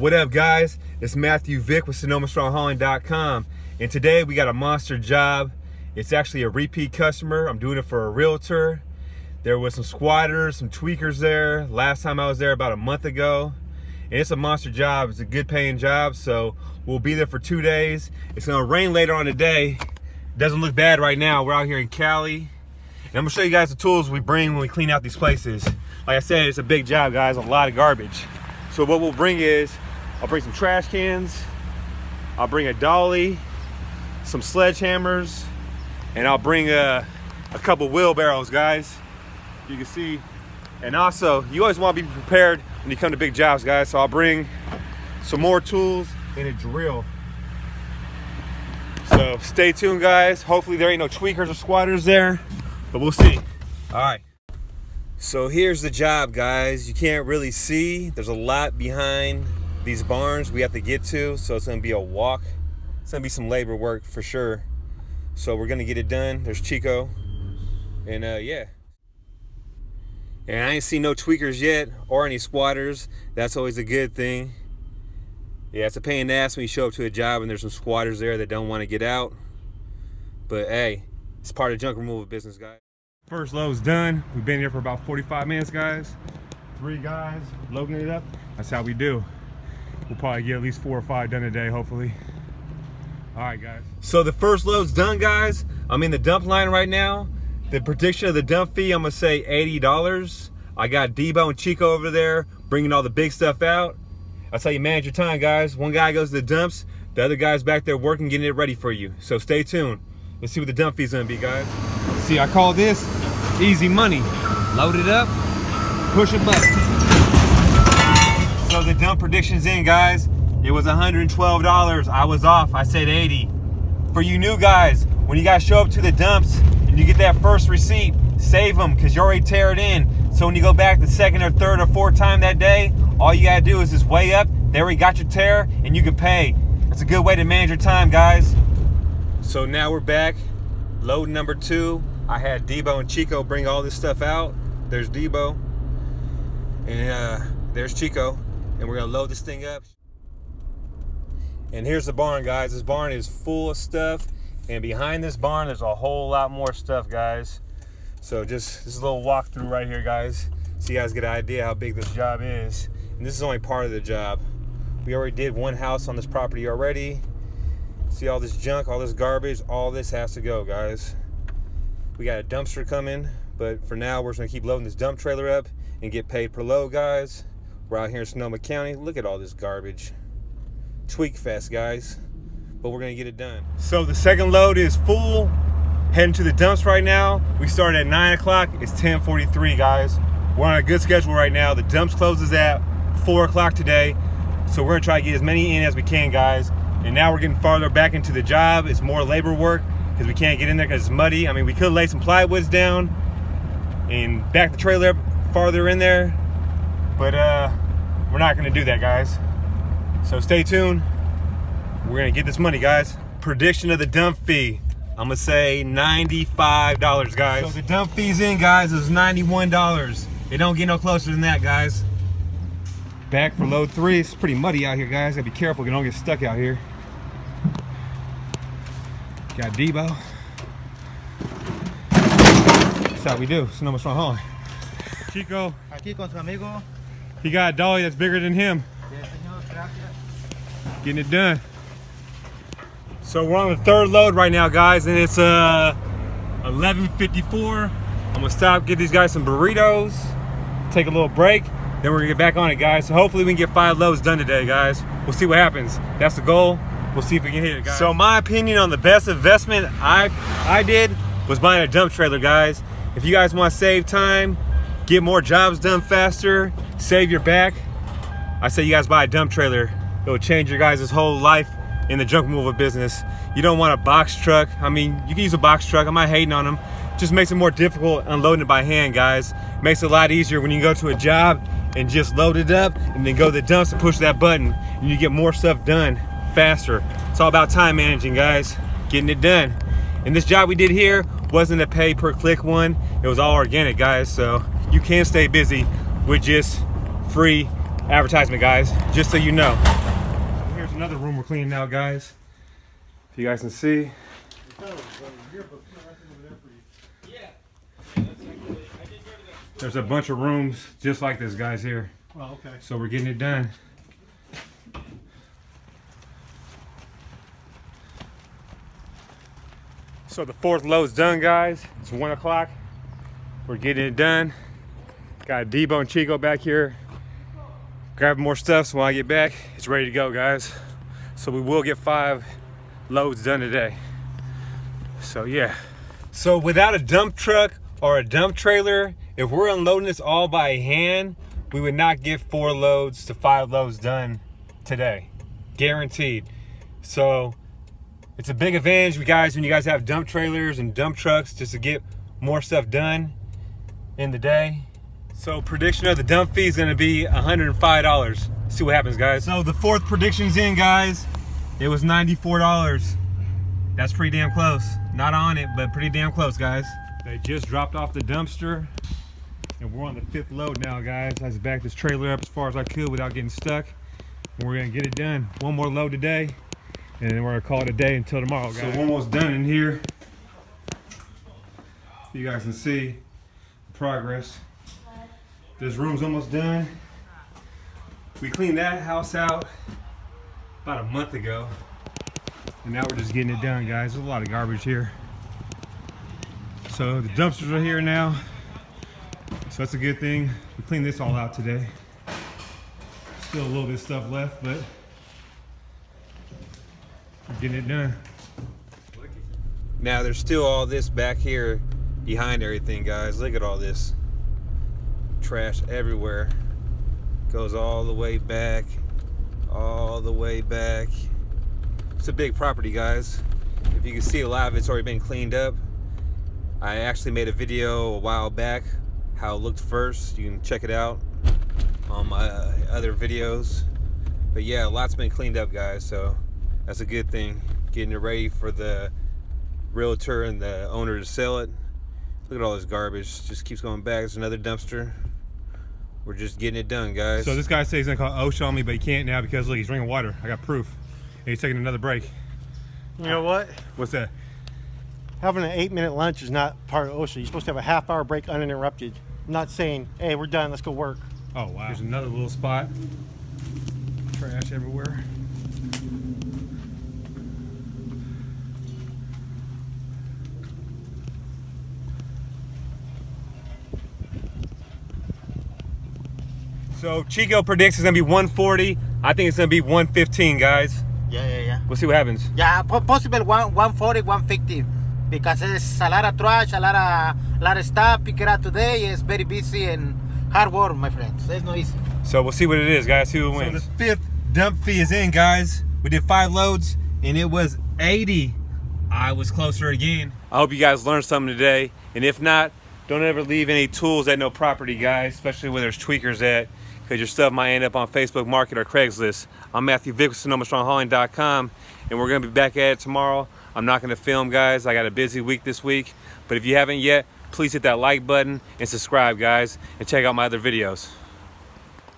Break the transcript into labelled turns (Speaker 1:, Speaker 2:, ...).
Speaker 1: What up, guys? It's Matthew Vick with SonomaStrongHauling.com, and today we got a monster job. It's actually a repeat customer. I'm doing it for a realtor. There was some squatters, some tweakers there. Last time I was there about a month ago, and it's a monster job. It's a good paying job, so we'll be there for 2 days. It's gonna rain later on today. Doesn't look bad right now. We're out here in Cali, and I'm gonna show you guys the tools we bring when we clean out these places. Like I said, it's a big job, guys, a lot of garbage. So what we'll bring is, I'll bring some trash cans, I'll bring a dolly, some sledgehammers, and I'll bring a couple wheelbarrows, guys. You can see, and also, you always want to be prepared when you come to big jobs, guys. So I'll bring some more tools and a drill. So stay tuned, guys. Hopefully there ain't no tweakers or squatters there, but we'll see. All right. So here's the job, guys. You can't really see. There's a lot behind these barns we have to get to, so it's gonna be a walk. It's gonna be some labor work for sure. So we're gonna get it done. There's Chico, and yeah. And I ain't seen no tweakers yet or any squatters. That's always a good thing. Yeah, it's a pain in the ass when you show up to a job and there's some squatters there that don't want to get out. But hey, it's part of junk removal business, guys. First load's done. We've been here for about 45 minutes, guys. 3 guys loading it up. That's how we do. We'll probably get at least 4 or 5 done a day, hopefully. All right, guys. So the first load's done, guys. I'm in the dump line right now. The prediction of the dump fee, I'm gonna say $80. I got Debo and Chico over there bringing all the big stuff out. That's how you manage your time, guys. One guy goes to the dumps, the other guy's back there working, getting it ready for you. So stay tuned. Let's see what the dump fee's gonna be, guys. See, I call this easy money. Load it up, push a button. So the dump prediction's in, guys. It was $112. I was off. I said 80. For you new guys, when you guys show up to the dumps and you get that first receipt, save them because you already tear it in. So when you go back the second or third or fourth time that day, all you gotta do is just weigh up. They already got your tear and you can pay. That's a good way to manage your time, guys. So now we're back. Load number 2. I had Debo and Chico bring all this stuff out. There's Debo and there's Chico. And we're gonna load this thing up. And here's the barn, guys. This barn is full of stuff. And behind this barn, there's a whole lot more stuff, guys. So just this little walkthrough right here, guys. So you guys get an idea how big this job is. And this is only part of the job. We already did one house on this property already. See all this junk, all this garbage, all this has to go, guys. We got a dumpster coming, but for now, we're just gonna keep loading this dump trailer up and get paid per load, guys. We're out here in Sonoma County. Look at all this garbage. Tweak fest, guys. But we're gonna get it done. So the second load is full. Heading to the dumps right now. We started at 9 o'clock. It's 10:43, guys. We're on a good schedule right now. The dumps closes at 4 o'clock today. So we're gonna try to get as many in as we can, guys. And now we're getting farther back into the job. It's more labor work because we can't get in there because it's muddy. I mean, we could lay some plywoods down and back the trailer up farther in there. But we're not gonna do that, guys. So stay tuned. We're gonna get this money, guys. Prediction of the dump fee. I'm gonna say $95, guys. So the dump fee's in, guys. It's $91. It don't get no closer than that, guys. Back for load 3. It's pretty muddy out here, guys. Gotta be careful, you don't get stuck out here. Got Debo. That's how we do. Sonoma Strong Hauling. Chico.
Speaker 2: Aquí con su amigo.
Speaker 1: He got a dolly that's bigger than him.
Speaker 2: Yes, señor. Gracias.
Speaker 1: Getting it done. So we're on the 3rd load right now, guys, and it's 11:54. I'm gonna stop, get these guys some burritos, take a little break, then we're gonna get back on it, guys. So hopefully we can get 5 loads done today, guys. We'll see what happens. That's the goal. We'll see if we can hit it, guys. So my opinion on the best investment I did was buying a dump trailer, guys. If you guys want to save time, get more jobs done faster, save your back, I say you guys buy a dump trailer. It'll change your guys' whole life in the junk removal business. You don't want a box truck. I mean, you can use a box truck. I'm not hating on them. Just makes it more difficult unloading it by hand, guys. Makes it a lot easier when you go to a job and just load it up and then go to the dumps and push that button and you get more stuff done faster. It's all about time managing, guys. Getting it done. And this job we did here wasn't a pay per click one. It was all organic, guys. So you can stay busy with just free advertisement, guys, just so you know. Here's another room we're cleaning out, guys. If you guys can see. There's a bunch of rooms just like this, guys, here.
Speaker 2: Oh, okay.
Speaker 1: So we're getting it done. So the fourth load's done, guys. It's 1 o'clock. We're getting it done. Got Debo and Chico back here grabbing more stuff, so when I get back, it's ready to go, guys. So we will get 5 loads done today. So yeah. So without a dump truck or a dump trailer, if we're unloading this all by hand, we would not get 4 loads to 5 loads done today. Guaranteed. So it's a big advantage, you guys, when you guys have dump trailers and dump trucks, just to get more stuff done in the day. So prediction of the dump fee is gonna be $105. See what happens, guys. So the fourth prediction's in, guys. It was $94. That's pretty damn close. Not on it, but pretty damn close, guys. They just dropped off the dumpster, and we're on the 5th load now, guys. I just backed this trailer up as far as I could without getting stuck. And we're gonna get it done. 1 more load today, and then we're gonna call it a day until tomorrow, guys. So we're almost done in here. You guys can see the progress. This room's almost done. We cleaned that house out about a month ago, and now we're just getting it done, guys. There's a lot of garbage here. So the dumpsters are here now, so that's a good thing. We cleaned this all out today. Still a little bit of stuff left, but we're getting it done. Now there's still all this back here behind everything, guys. Look at all this trash everywhere. Goes all the way back, all the way back. It's a big property, guys. If you can see, a lot of it's already been cleaned up. I actually made a video a while back how it looked first. You can check it out on my other videos. But yeah, a lot's been cleaned up, guys, so that's a good thing. Getting it ready for the realtor and the owner to sell it. Look at all this garbage, just keeps going back. There's another dumpster. We're just getting it done, guys. So this guy says he's gonna call OSHA on me, but he can't now because look, he's drinking water. I got proof. And he's taking another break.
Speaker 2: You know what?
Speaker 1: What's that?
Speaker 2: Having an 8-minute lunch is not part of OSHA. You're supposed to have a half-hour break uninterrupted. I'm not saying, hey, we're done, let's go work.
Speaker 1: Oh, wow. Here's another little spot. Trash everywhere. So Chico predicts it's gonna be 140. I think it's gonna be 115, guys.
Speaker 3: Yeah.
Speaker 1: We'll see what happens.
Speaker 3: Yeah, possible 140, 150. Because it's a lot of trash, a lot of stuff. Pick it up today. It's very busy and hard work, my friends. It's not easy.
Speaker 1: So we'll see what it is, guys. See who wins. So the 5th dump fee is in, guys. We did 5 loads and it was 80. I was closer again. I hope you guys learned something today. And if not, don't ever leave any tools at no property, guys, especially where there's tweakers at, because your stuff might end up on Facebook Market or Craigslist. I'm Matthew Vick with SonomaStrongHauling.com, and we're going to be back at it tomorrow. I'm not going to film, guys. I got a busy week this week. But if you haven't yet, please hit that like button and subscribe, guys, and check out my other videos.